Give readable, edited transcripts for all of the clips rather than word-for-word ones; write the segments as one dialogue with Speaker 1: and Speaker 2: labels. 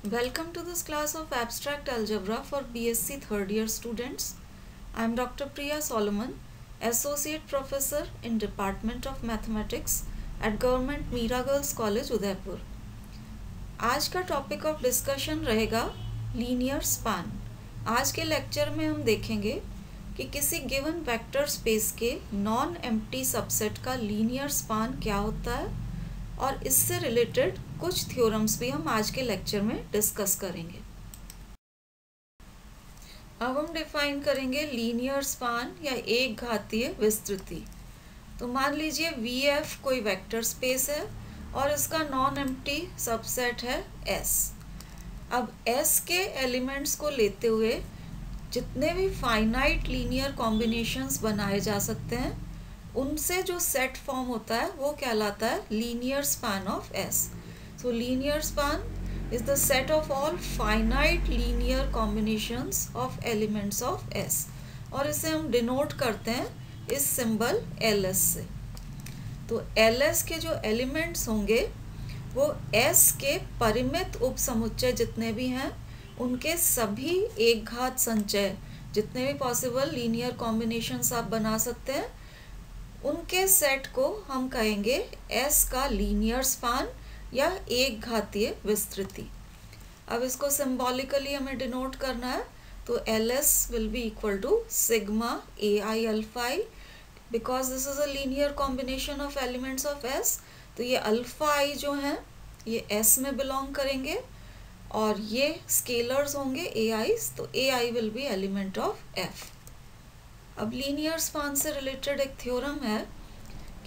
Speaker 1: Welcome to this class of Abstract Algebra for BSc third year students. I am Dr. Priya Solomon, Associate Professor in Department of Mathematics at Government Meera Girls College, Udaipur. आज का topic of discussion रहेगा linear span. आज के lecture में हम देखेंगे कि किसी गिवन वेक्टर स्पेस के नॉन एम्प्टी सबसेट का लीनियर स्पान क्या होता है और इससे रिलेटेड कुछ थ्योरम्स भी हम आज के लेक्चर में डिस्कस करेंगे। अब हम डिफाइन करेंगे लीनियर स्पान या एक घातीय विस्तृति। तो मान लीजिए VF कोई वेक्टर स्पेस है और इसका नॉन एम्प्टी सबसेट है S। अब S के एलिमेंट्स को लेते हुए जितने भी फाइनाइट लीनियर कॉम्बिनेशंस बनाए जा सकते हैं उनसे जो सेट फॉर्म होता है वो कहलाता है linear span of S। So linear span is the set of all finite linear combinations of elements of S और इसे हम डिनोट करते हैं इस सिंबल LS से। तो LS के जो एलिमेंट्स होंगे वो S के परिमित उपसमुच्चय जितने भी हैं उनके सभी एक घात संचय जितने भी पॉसिबल लीनियर कॉम्बिनेशंस आप बना सकते हैं उनके सेट को हम कहेंगे S का लीनियर स्पान या एक घातीय विस्तृति। अब इसको सिंबॉलिकली हमें डिनोट करना है तो LS will be equal to sigma AI alpha I because this is a linear combination of elements of S। तो ये अल्फा I जो हैं ये S में बिलोंग करेंगे और ये स्केलर्स होंगे AIs, तो AI will be element of F। अब लीनियर स्पान से रिलेटेड एक थ्योरम है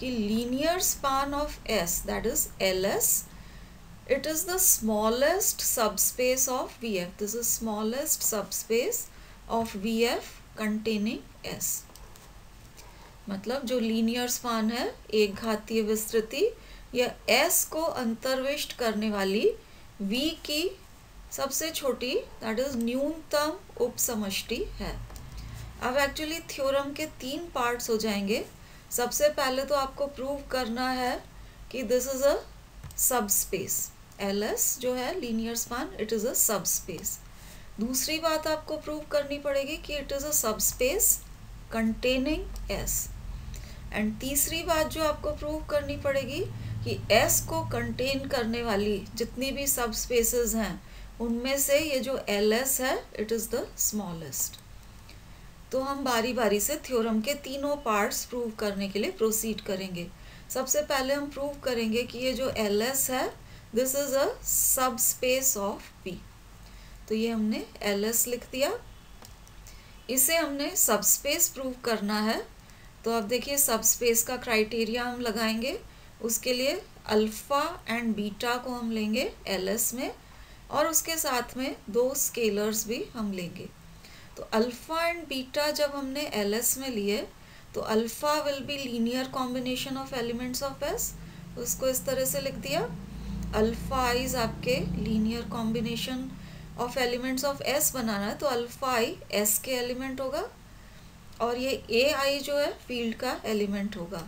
Speaker 1: कि linear span of S that is LS it is the smallest subspace of VF. This is smallest subspace of VF containing S. मतलब जो linear span है एक घातीय विस्तृति या S को अंतर्विष्ट करने वाली V की सबसे छोटी दैट इज न्यूनतम उपसमष्टि है। अब एक्चुअली थ्योरम के 3 पार्ट्स हो जाएंगे। सबसे पहले तो आपको प्रूव करना है कि this is a subspace. LS जो है linear span it is a subspace. दूसरी बात आपको प्रूव करनी पड़ेगी कि it is a subspace containing S। And तीसरी बात जो आपको प्रूव करनी पड़ेगी कि S को कंटेन करने वाली जितनी भी सबस्पेसेस हैं उनमें से ये जो LS है इट इज़ द स्मॉलेस्ट। तो हम बारी बारी से थ्योरम के तीनों पार्ट्स प्रूव करने के लिए प्रोसीड करेंगे। सबसे पहले हम प्रूव करेंगे कि ये जो LS है this is a subspace of P। तो ये हमने LS लिख दिया। इसे हमने सबस्पेस प्रूव करना है। तो अब देखिए सबस्पेस का क्राइटेरिया हम लगाएंगे। उसके लिए अल्फा एंड बीटा को हम लेंगे LS में और उसके साथ में 2 स्केलर्स भी हम लेंगे। तो अल्फा एंड बीटा जब हमने LS में लिए तो alpha will be linear combination of elements of S। उसको इस तरह से लिख दिया अल्फा इज आपके linear combination of elements of S बनाना है तो अल्फा I S के एलिमेंट होगा और ये AI जो है फील्ड का एलिमेंट होगा।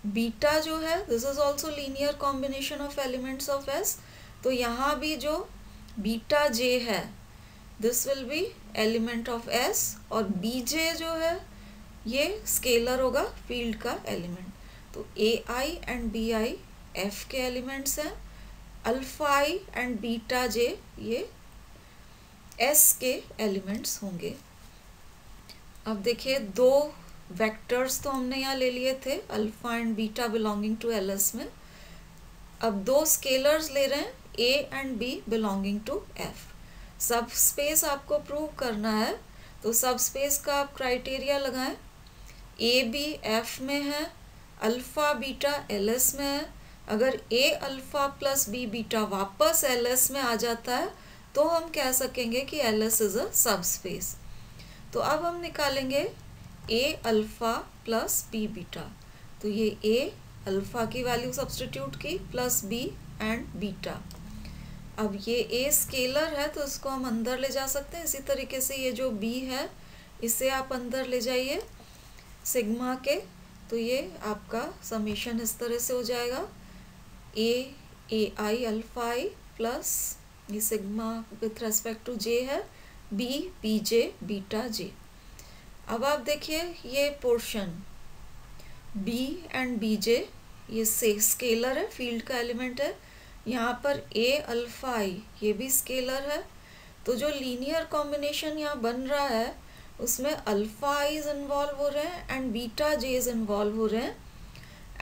Speaker 1: बीटा जो है this is also linear combination of elements of S। तो यहाँ भी जो बीटा J है this will B element of S और BJ जो है ये स्केलर होगा फील्ड का एलिमेंट। तो AI एंड BI F के एलिमेंट्स हैं। Alpha I and beta J ये S के एलिमेंट्स होंगे। अब देखिए 2 वेक्टर्स तो हमने यहाँ ले लिए थे alpha and beta belonging to LS में। अब 2 स्केलर्स ले रहे हैं A and B belonging to F। Subspace आपको प्रूव करना है तो सब स्पेस का आप क्राइटेरिया लगाएं। A B F में है, अल्फा बीटा LS में है। अगर A alpha plus B beta वापस LS में आ जाता है तो हम कह सकेंगे कि LS इज अ सबस्पेस। तो अब हम निकालेंगे A alpha plus B beta. तो ये A अल्फा की वैल्यू सब्स्टिट्यूट की प्लस B एंड बीटा। अब ये A स्केलर है तो इसको हम अंदर ले जा सकते हैं। इसी तरीके से ये जो B है इसे आप अंदर ले जाइए सिग्मा के। तो ये आपका समीशन इस तरह से हो जाएगा AI अल्फा I प्लस ये sigma with respect to j है, बी बी जे बीटा जे। अब आप देखिए ये portion b and b j ये स्केलर है, फील्ड का एलिमेंट है। यहाँ पर ए अल्फा आई ये भी स्केलर है। तो जो लीनियर कॉम्बिनेशन यहाँ बन रहा है उसमें अल्फा आईज इन्वॉल्व हो रहे हैं एंड बीटा जेज इन्वॉल्व हो रहे हैं।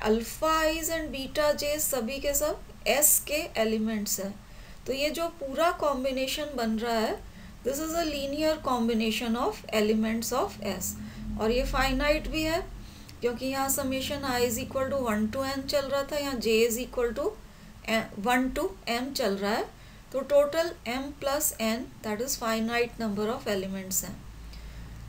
Speaker 1: अल्फा आईज एंड बीटा जेज सभी के सब एस के एलिमेंट्स हैं। तो ये जो पूरा कॉम्बिनेशन बन रहा है this is a linear combination of elements of S. और ये फाइनाइट भी है क्योंकि यहाँ summation i is equal to 1 to n चल रहा था, यहाँ j is equal to 1 to m चल रहा है। तो total m plus n that is finite number of elements हैं।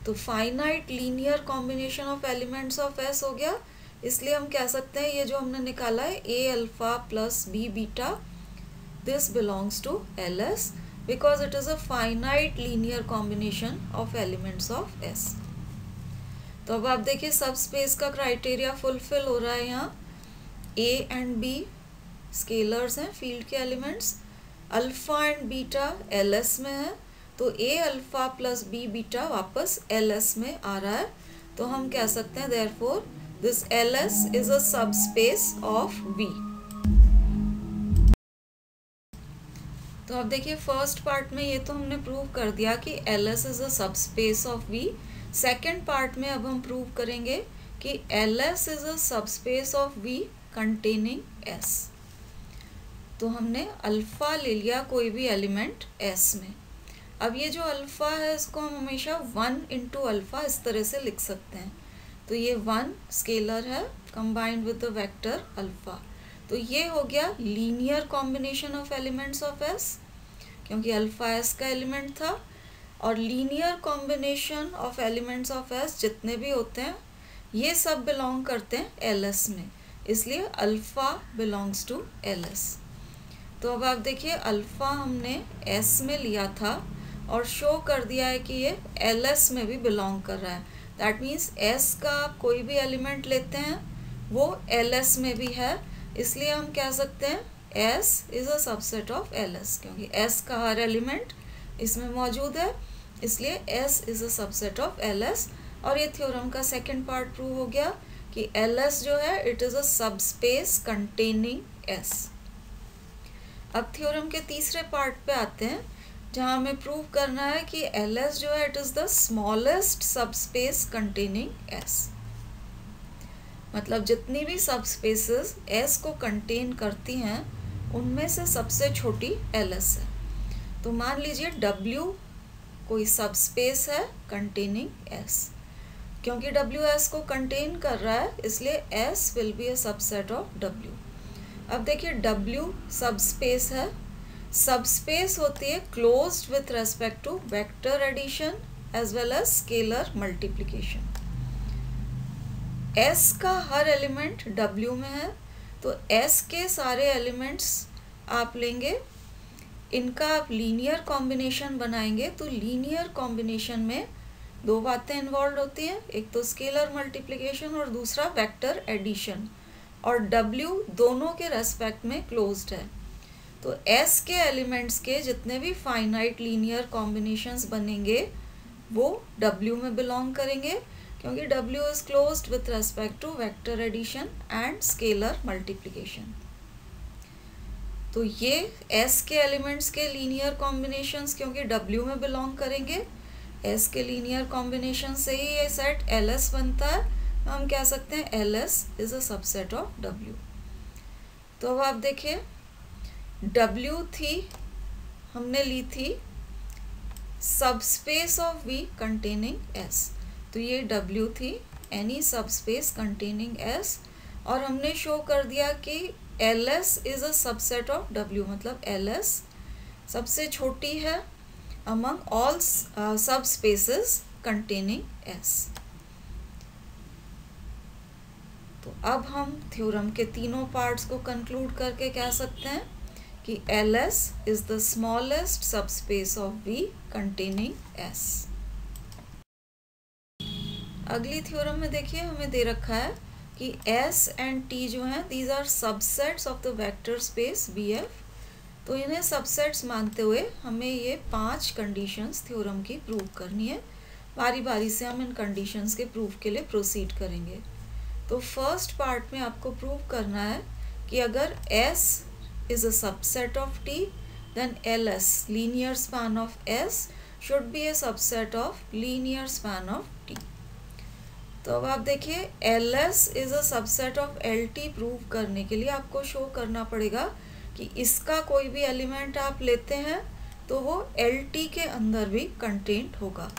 Speaker 1: तो finite linear combination of elements of S हो गया। इसलिए हम कह सकते हैं ये जो हमने निकाला है A alpha plus B beta this belongs to L S because it is a finite linear combination of elements of S. तो अब आप देखिए सब स्पेस का क्राइटेरिया फुलफिल हो रहा है। यहाँ ए एंड बी स्केलर्स हैं, फील्ड के elements. Alpha and beta L S में है, तो A alpha plus B beta वापस एल एस में आ रहा है। तो हम कह सकते हैं therefore this L S is a subspace of V. तो अब देखिए फर्स्ट पार्ट में ये तो हमने प्रूव कर दिया कि L S is a subspace of V. Second part में अब हम प्रूव करेंगे कि L S is a subspace of V containing S. तो हमने अल्फा ले लिया कोई भी एलिमेंट एस में। अब ये जो अल्फा है इसको हम हमेशा 1 into अल्फा इस तरह से लिख सकते हैं। तो ये 1 स्केलर है combined with the vector alpha. तो ये हो गया linear combination of elements of S क्योंकि अल्फा एस का एलिमेंट था। और linear combination of elements of S जितने भी होते हैं ये सब बिलोंग करते हैं एल एस में, इसलिए alpha belongs to L S. तो अब आप देखिए अल्फा हमने एस में लिया था और शो कर दिया है कि ये एल एस में भी बिलोंग कर रहा है। दैट मीन्स एस का आप कोई भी एलिमेंट लेते हैं वो एल एस में भी है, इसलिए हम कह सकते हैं S is a subset of L S क्योंकि एस का हर एलिमेंट इसमें मौजूद है, इसलिए S is a subset of L S. और ये थ्योरम का सेकेंड पार्ट प्रूव हो गया कि एल एस जो है it is a subspace containing S. अब थ्योरम के तीसरे पार्ट पे आते हैं जहाँ हमें प्रूव करना है कि एल एस जो है it is the smallest subspace containing S. मतलब जितनी भी सबस्पेसेस एस को कंटेन करती हैं उनमें से सबसे छोटी एल एस है। तो मान लीजिए W कोई सबस्पेस है कंटेनिंग एस। क्योंकि W एस को कंटेन कर रहा है इसलिए S will be a subset of W। अब देखिए W सबस्पेस है। सबस्पेस होती है closed with respect to vector addition as well as scalar multiplication. S का हर एलिमेंट W में है, तो S के सारे एलिमेंट्स आप लेंगे, इनका आप लीनियर कॉम्बिनेशन बनाएंगे। तो लीनियर कॉम्बिनेशन में दो बातें इन्वॉल्व होती हैं, एक तो स्केलर मल्टीप्लिकेशन और दूसरा वेक्टर एडिशन, और W दोनों के रेस्पेक्ट में क्लोज्ड है। तो S के एलिमेंट्स के जितने भी फाइनाइट लीनियर कॉम्बिनेशंस बनेंगे वो W में बिलोंग करेंगे क्योंकि W is closed with respect to vector addition and scalar multiplication. तो ये S के एलिमेंट्स के लीनियर कॉम्बिनेशंस क्योंकि W में बिलोंग करेंगे, S के लीनियर कॉम्बिनेशन से ही ये सेट LS बनता है। हम कह सकते हैं LS is a subset of W। तो अब आप देखिए W थी, हमने ली थी subspace of V containing S। तो ये W थी एनी सबस्पेस कंटेनिंग S, और हमने शो कर दिया कि LS is a subset of W। मतलब LS सबसे छोटी है among all subspaces containing S। तो अब हम थ्योरम के तीनों पार्ट्स को कंक्लूड करके कह सकते हैं कि LS is the smallest subspace of V containing S। अगली थ्योरम में देखिए हमें दे रखा है कि S and T जो हैं these are subsets of the vector space VF तो इन्हें सबसेट्स मानते हुए हमें ये 5 कंडीशंस थ्योरम की प्रूव करनी है। बारी बारी से हम इन कंडीशंस के प्रूफ के लिए प्रोसीड करेंगे। तो फर्स्ट पार्ट में आपको प्रूव करना है कि अगर S is a subset of T, then LS, linear span of S, should be a subset of linear span of T। तो अब आप देखिए LS is a subset of LT prove करने के लिए आपको शो करना पड़ेगा कि इसका कोई भी एलिमेंट आप लेते हैं तो वो LT के अंदर भी कंटेंट होगा।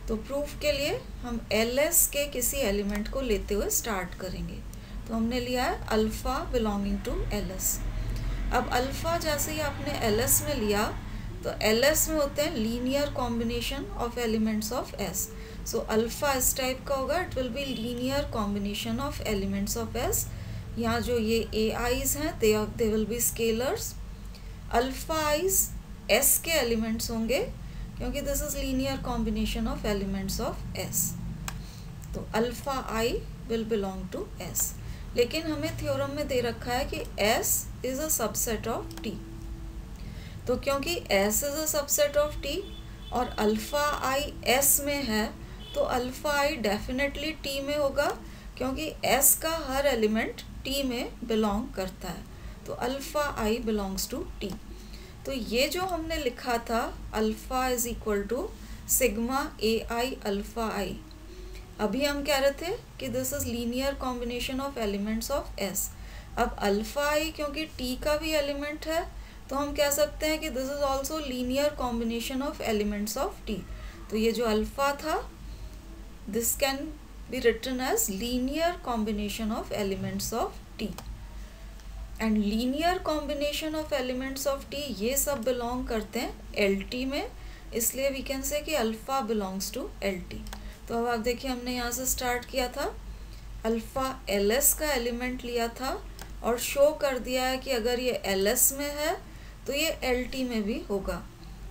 Speaker 1: तो प्रूफ के लिए हम LS के किसी एलिमेंट को लेते हुए स्टार्ट करेंगे। तो हमने लिया है अल्फ़ा बिलोंगिंग टू LS। अब अल्फ़ा जैसे ही आपने LS में लिया तो LS में होते हैं linear combination of elements of S। So alpha इस टाइप का होगा, it will be linear combination of elements of S। यहाँ जो ये AIs हैं they will be scalars. Alpha i's S के एलिमेंट्स होंगे क्योंकि this is linear combination of elements of S। तो alpha I will belong to S। लेकिन हमें थ्योरम में दे रखा है कि S is a subset of T। तो क्योंकि S is a subset of T और अल्फ़ा I S में है तो अल्फ़ा I डेफिनेटली T में होगा क्योंकि S का हर एलिमेंट T में बिलोंग करता है। तो alpha I belongs to T। तो ये जो हमने लिखा था alpha is equal to sigma AI alpha I, अभी हम कह रहे थे कि this is linear combination of elements of S। अब अल्फ़ा I क्योंकि T का भी एलिमेंट है तो हम कह सकते हैं कि this is also linear combination of elements of T। तो ये जो अल्फ़ा था this can be written as linear combination of elements of T। And linear combination of elements of T ये सब बिलोंग करते हैं LT में, इसलिए वी कैन से कि अल्फ़ा बिलोंग्स टू LT। तो अब आप देखिए हमने यहाँ से स्टार्ट किया था, अल्फ़ा LS का एलिमेंट लिया था और शो कर दिया है कि अगर ये LS में है तो ये LT में भी होगा।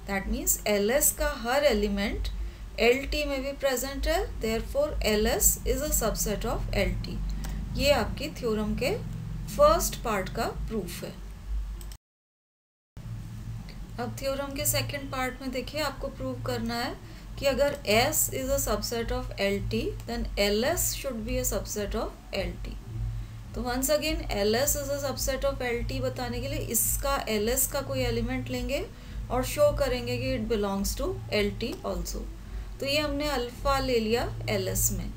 Speaker 1: दैट मीन्स LS का हर एलिमेंट LT में भी प्रेजेंट है, therefore LS is a subset of LT। ये आपकी थ्योरम के फर्स्ट पार्ट का प्रूफ है। अब थ्योरम के सेकंड पार्ट में देखिए आपको प्रूव करना है कि अगर S is a subset of LT, then LS should be a subset of LT। तो once again LS is a subset of LT बताने के लिए इसका LS का कोई एलिमेंट लेंगे और शो करेंगे कि it belongs to LT also। तो ये हमने अल्फ़ा ले लिया LS में,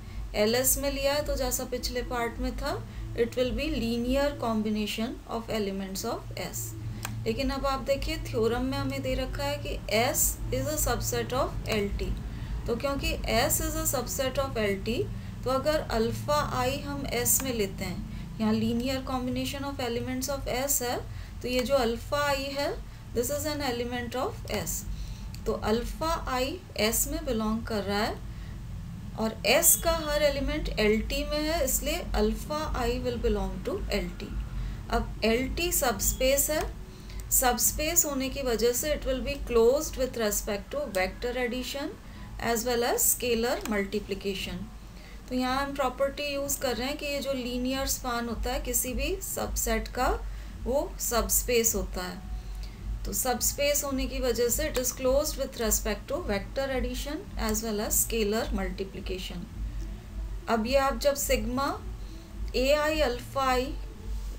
Speaker 1: LS में लिया है तो जैसा पिछले पार्ट में था it will be linear combination of elements of S। लेकिन अब आप देखिए थ्योरम में हमें दे रखा है कि S is a subset of LT। तो क्योंकि S is a subset of LT तो अगर अल्फ़ा I हम S में लेते हैं, यहाँ linear combination of elements of S है तो ये जो अल्फ़ा I है this is an element of S। तो अल्फ़ा I S में बिलोंग कर रहा है और S का हर एलिमेंट LT में है, इसलिए alpha I will belong to LT। अब LT सबस्पेस है, सबस्पेस होने की वजह से it will be closed with respect to vector addition as well as scalar multiplication. तो यहाँ हम प्रॉपर्टी यूज़ कर रहे हैं कि ये जो लीनियर स्पान होता है किसी भी सबसेट का वो सबस्पेस होता है। तो सबस्पेस होने की वजह से it is closed with respect to vector addition as well as scalar multiplication. अब ये आप जब सिग्मा AI अल्फ़ा I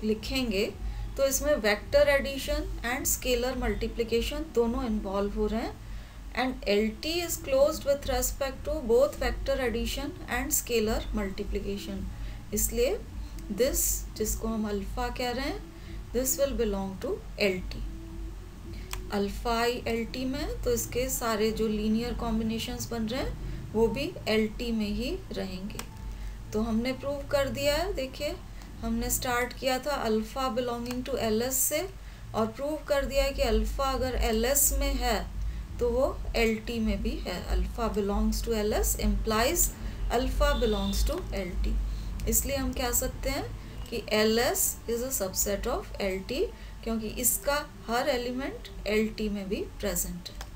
Speaker 1: लिखेंगे तो इसमें vector addition and scalar multiplication दोनों इन्वॉल्व हो रहे हैं and LT is closed with respect to both vector addition and scalar multiplication. इसलिए दिस जिसको हम अल्फ़ा कह रहे हैं this will belong to LT। Alpha I LT में तो इसके सारे जो लीनियर कॉम्बिनेशंस बन रहे हैं वो भी LT में ही रहेंगे। तो हमने प्रूव कर दिया है, देखिए हमने स्टार्ट किया था अल्फ़ा बिलोंगिंग टू LS से और प्रूव कर दिया है कि अल्फ़ा अगर LS में है तो वो LT में भी है। Alpha belongs to LS implies alpha belongs to LT। इसलिए हम कह सकते हैं कि LS is a subset of LT क्योंकि इसका हर एलिमेंट LT में भी प्रेजेंट है।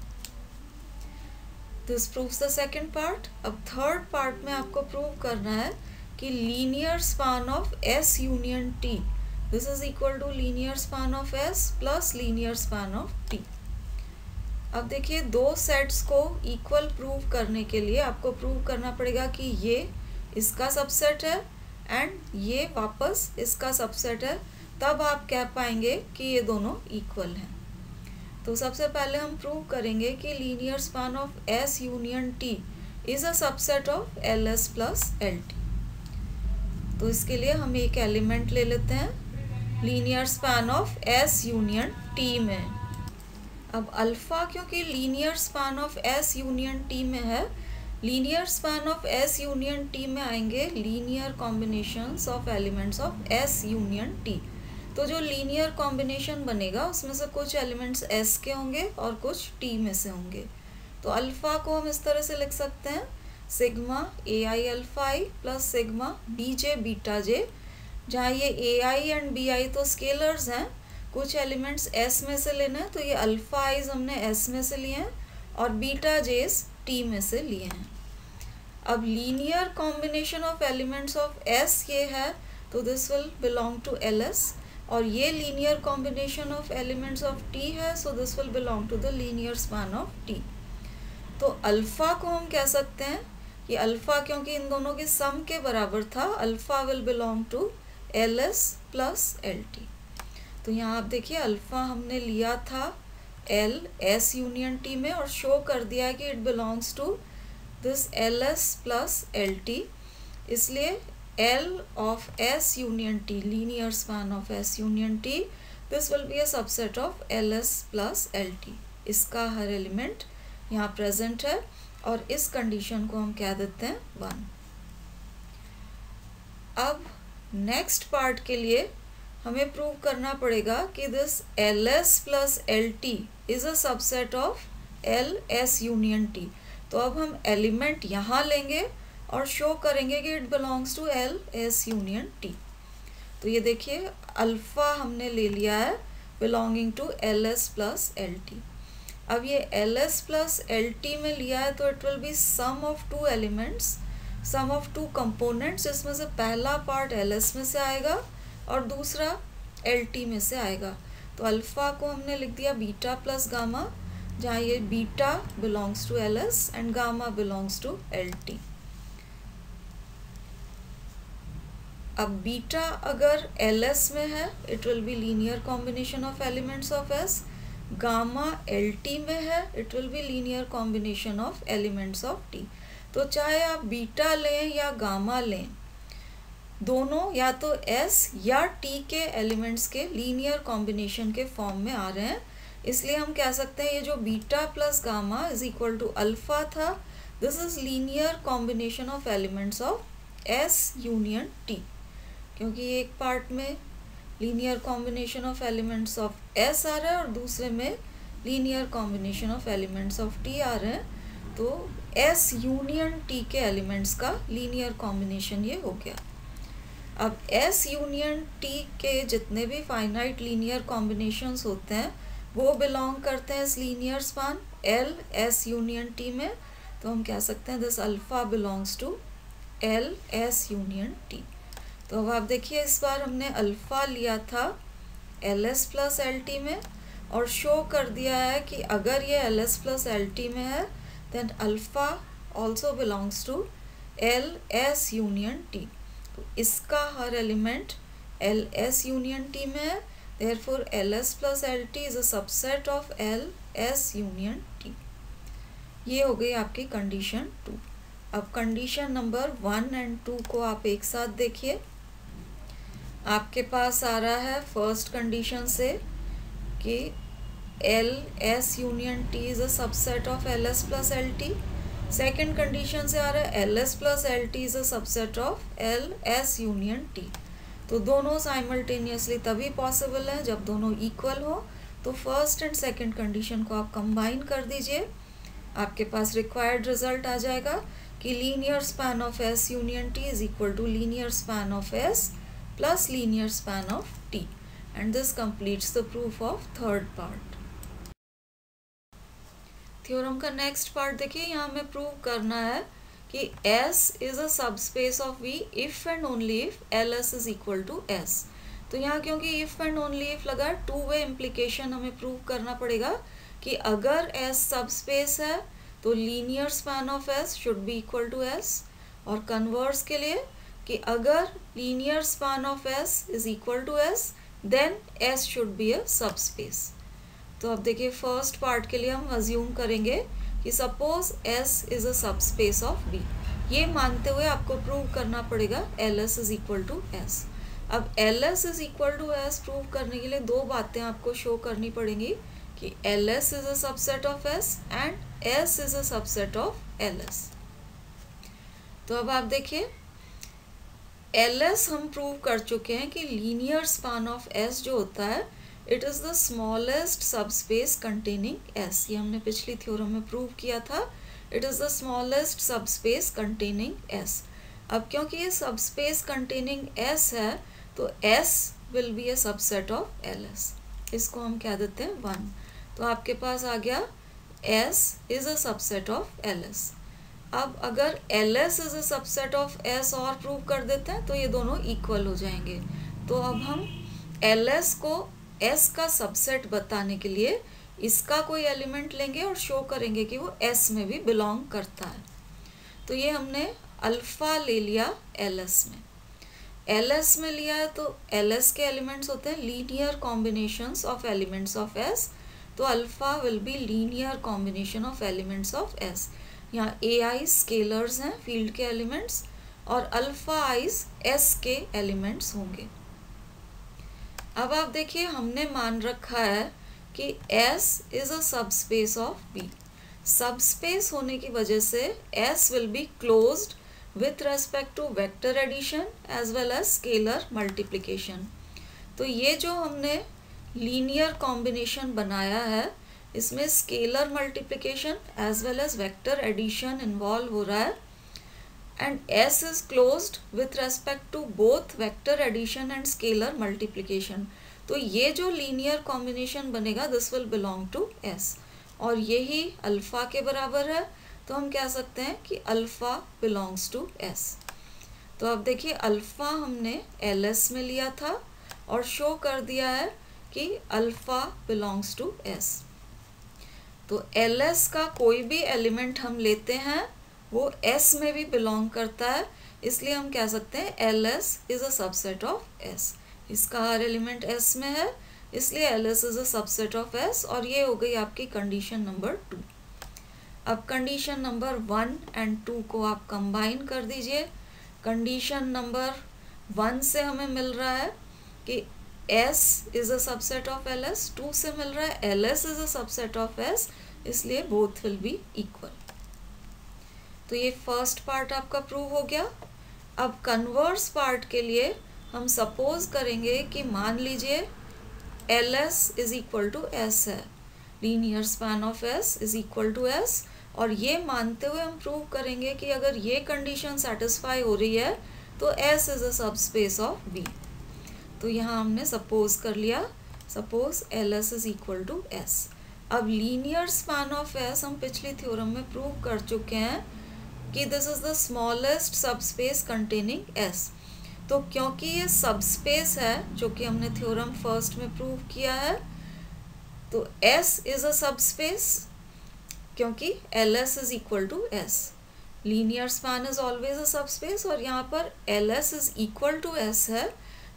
Speaker 1: This proves the second part. अब थर्ड पार्ट में आपको प्रूव करना है कि linear span of S union T this is equal to linear span of S plus linear span of T. अब देखिए दो सेट्स को इक्वल प्रूव करने के लिए आपको प्रूव करना पड़ेगा कि ये इसका सबसेट है एंड ये वापस इसका सबसेट है, तब आप कह पाएंगे कि ये दोनों इक्वल हैं। तो सबसे पहले हम प्रूव करेंगे कि linear span of S union T is a subset of L S plus L T. तो इसके लिए हम एक एलिमेंट ले लेते हैं linear span of S union T में। अब अल्फा क्योंकि linear span of S union T में है, linear span of S union T में आएंगे linear combinations of elements of S union T. तो जो लीनियर कॉम्बिनेशन बनेगा उसमें से कुछ एलिमेंट्स एस के होंगे और कुछ टी में से होंगे। तो अल्फा को हम इस तरह से लिख सकते हैं sigma A I alpha I plus sigma B J beta J, जहाँ ये ए आई एंड बी आई तो स्केलर्स हैं, कुछ एलिमेंट्स एस में से लेना है, तो ये अल्फा आइज हमने एस में से लिए हैं और बीटा जेस टी में से लिए हैं। अब linear combination of elements of S ये है, तो this will belong to L S, और ये linear combination of elements of T है, so this will belong to the linear span of T. तो अल्फा को हम कह सकते हैं कि अल्फा क्योंकि इन दोनों के सम के बराबर था, alpha will belong to L S plus L T. तो यहाँ आप देखिए अल्फा हमने लिया था एल एस यूनियन टी में और शो कर दिया है कि it belongs to this L S plus L T, इसलिए L of S union T, linear span of S union T, this will be a subset of L S plus L T. इसका हर element यहाँ present है और इस condition को हम कह देते हैं 1। अब नेक्स्ट पार्ट के लिए हमें प्रूव करना पड़ेगा कि this L S plus L T is a subset of L S union T. तो अब हम एलिमेंट यहाँ लेंगे और शो करेंगे कि it belongs to L S union T. तो ये देखिए अल्फा हमने ले लिया है belonging to L S plus L T. अब ये L S plus L T में लिया है तो it will be sum of two elements, sum of two components, जिसमें से पहला पार्ट एल एस में से आएगा और दूसरा एल टी में से आएगा। तो अल्फ़ा को हमने लिख दिया बीटा प्लस गामा, जहाँ ये beta belongs to L S and gamma belongs to L T. अब बीटा अगर एल एस में है it will be linear combination of elements of S, gamma L T में है it will be linear combination of elements of T. तो चाहे आप beta लें या गामा लें, दोनों या तो एस या टी के एलिमेंट्स के लीनियर कॉम्बिनेशन के फॉर्म में आ रहे हैं, इसलिए हम कह सकते हैं ये जो beta plus gamma is equal to alpha था, this is linear combination of elements of S union T, क्योंकि एक पार्ट में linear combination of elements of S आ रहा है और दूसरे में linear combination of elements of T आ रहे हैं। तो एस यूनियन टी के एलिमेंट्स का लीनियर कॉम्बिनेशन ये हो गया। अब एस यूनियन टी के जितने भी फाइनाइट लीनियर कॉम्बिनेशंस होते हैं वो बिलोंग करते हैं इस linear span L S union T में। तो हम कह सकते हैं this alpha belongs to L S union T. तो अब आप देखिए इस बार हमने अल्फा लिया था L S plus L T में और शो कर दिया है कि अगर ये L S plus L T में है then alpha also belongs to L S union T. तो इसका हर element L S union T में है, therefore L S plus L T is a subset of L S union T. ये हो गई आपकी कंडीशन 2। अब कंडीशन नंबर 1 एंड 2 को आप एक साथ देखिए। आपके पास आ रहा है फर्स्ट कंडीशन से कि L S union T is a subset of L S plus L T. Second condition से आ रहा है L S plus L T is a subset of L S union T. तो दोनों साइमल्टेनियसली तभी possible है जब दोनों इक्वल हो। तो फर्स्ट एंड सेकेंड कंडीशन को आप कंबाइन कर दीजिए, आपके पास रिक्वायर्ड रिजल्ट आ जाएगा कि linear span of S union T is equal to linear span of S plus linear span of T, and this completes the proof of third part. Theorem का next part देखिए, यहाँ हमें prove करना है कि S is a subspace of V if and only if LS is equal to S। तो यहाँ क्योंकि इफ एंड ओनली इफ लगा, टू वे इम्प्लीकेशन हमें प्रूव करना पड़ेगा कि अगर S सब स्पेस है तो linear span of S should be equal to S, और कन्वर्स के लिए कि अगर linear span of S is equal to S then S should be a subspace. तो अब देखिए फर्स्ट पार्ट के लिए हम अज्यूम करेंगे कि सपोज S इज अ सब स्पेस ऑफ B। ये मानते हुए आपको प्रूव करना पड़ेगा LS is equal to S। अब LS is equal to S prove करने के लिए दो बातें आपको शो करनी पड़ेंगी कि LS is a subset of S and S is a subset of LS। तो अब आप देखिए LS हम प्रूव कर चुके हैं कि लीनियर स्पैन ऑफ S जो होता है it is the smallest subspace containing S। ये हमने पिछली थ्योरम में प्रूव किया था, it is the smallest subspace containing S। अब क्योंकि ये सबस्पेस कंटेनिंग S है तो S will be a subset of LS। इसको हम क्या देते हैं 1। तो आपके पास आ गया S is a subset of LS। अब अगर LS is a subset of S और प्रूव कर देते हैं तो ये दोनों इक्वल हो जाएंगे। तो अब हम LS को S का सबसेट बताने के लिए इसका कोई एलिमेंट लेंगे और शो करेंगे कि वो S में भी बिलोंग करता है। तो ये हमने अल्फा ले लिया LS में। LS में लिया है तो LS के एलिमेंट्स होते हैं linear combinations of elements of S। तो alpha will be linear combination of elements of S। यहाँ AI स्केलर्स हैं फील्ड के एलिमेंट्स और अल्फा आइज S के एलिमेंट्स होंगे। अब आप देखिए हमने मान रखा है कि S is a subspace of B। Subspace होने की वजह से S will be closed with respect to vector addition as well as scalar multiplication। तो ये जो हमने लीनियर कॉम्बिनेशन बनाया है इसमें scalar multiplication as well as vector addition involve हो रहा है and S is closed with respect to both vector addition and scalar multiplication. तो ये जो लीनियर कॉम्बिनेशन बनेगा this will belong to S और यही अल्फा के बराबर है। तो हम कह सकते हैं कि अल्फा बिलोंग्स टू S। तो अब देखिए अल्फा हमने LS में लिया था और शो कर दिया है कि अल्फा बिलोंग्स टू S। तो LS का कोई भी एलिमेंट हम लेते हैं वो S में भी बिलोंग करता है, इसलिए हम कह सकते हैं LS is a subset of S। इसका हर एलिमेंट S में है इसलिए LS is a subset of S और ये हो गई आपकी कंडीशन नंबर 2। अब कंडीशन नंबर 1 एंड 2 को आप कंबाइन कर दीजिए। कंडीशन नंबर 1 से हमें मिल रहा है कि S is a subset of LS, 2 से मिल रहा है LS is a subset of S, इसलिए बोथ विल बी इक्वल। तो ये फर्स्ट पार्ट आपका प्रूव हो गया। अब कन्वर्स पार्ट के लिए हम सपोज करेंगे कि मान लीजिए LS is equal to S है, linear span of S is equal to S, और ये मानते हुए हम प्रूव करेंगे कि अगर ये कंडीशन सेटिस्फाई हो रही है तो S is a subspace of B। तो यहाँ हमने सपोज कर लिया, suppose LS is equal to S। अब लीनियर स्पैन ऑफ S हम पिछली थ्योरम में प्रूव कर चुके हैं कि this is the smallest subspace containing S। तो क्योंकि ये सबस्पेस है जो कि हमने थ्योरम फर्स्ट में प्रूव किया है तो S इज अ सबस्पेस क्योंकि LS is equal to S। Linear span is always a subspace और यहाँ पर LS is equal to S है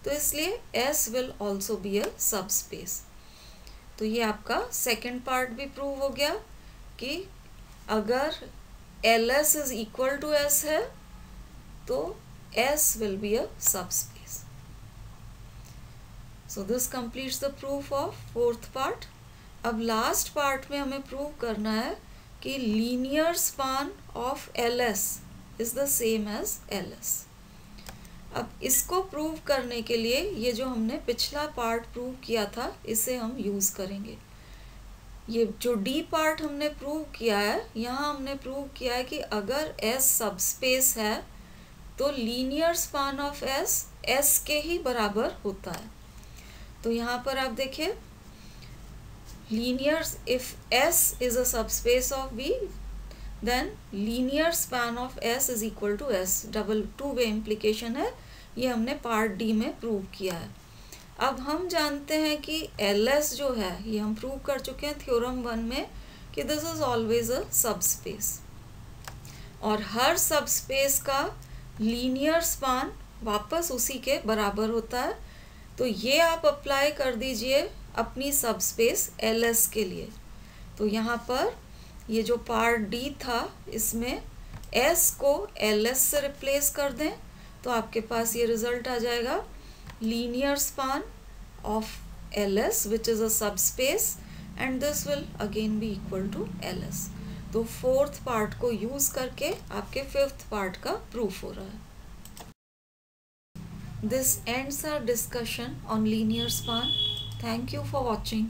Speaker 1: तो इसलिए S will also be a subspace. तो ये आपका सेकेंड पार्ट भी प्रूव हो गया कि अगर LS is equal to S है तो S will be a subspace. So this completes the proof of fourth part. अब लास्ट पार्ट में हमें प्रूव करना है कि linear span of LS is the same as LS। अब इसको प्रूव करने के लिए ये जो हमने पिछला पार्ट प्रूव किया था इसे हम यूज़ करेंगे। ये जो D पार्ट हमने प्रूव किया है यहाँ हमने प्रूव किया है कि अगर S सबस्पेस है तो लीनियर स्पैन ऑफ S के ही बराबर होता है। तो यहाँ पर आप देखिए linear, if S is a subspace of B then linear span of S is equal to S। Double two way implication है, ये हमने पार्ट D में प्रूव किया है। अब हम जानते हैं कि LS जो है, ये हम प्रूव कर चुके हैं थ्योरम 1 में कि this is always a subspace, और हर सबस्पेस का लीनियर स्पान वापस उसी के बराबर होता है। तो ये आप अप्लाई कर दीजिए अपनी सबस्पेस LS के लिए। तो यहाँ पर ये जो पार्ट D था, इसमें S को LS से रिप्लेस कर दें तो आपके पास ये रिजल्ट आ जाएगा, linear span of LS which is a subspace and this will again be equal to LS। तो फोर्थ पार्ट को यूज़ करके आपके फिफ्थ पार्ट का प्रूफ हो रहा है। This ends our discussion on linear span. Thank you for watching.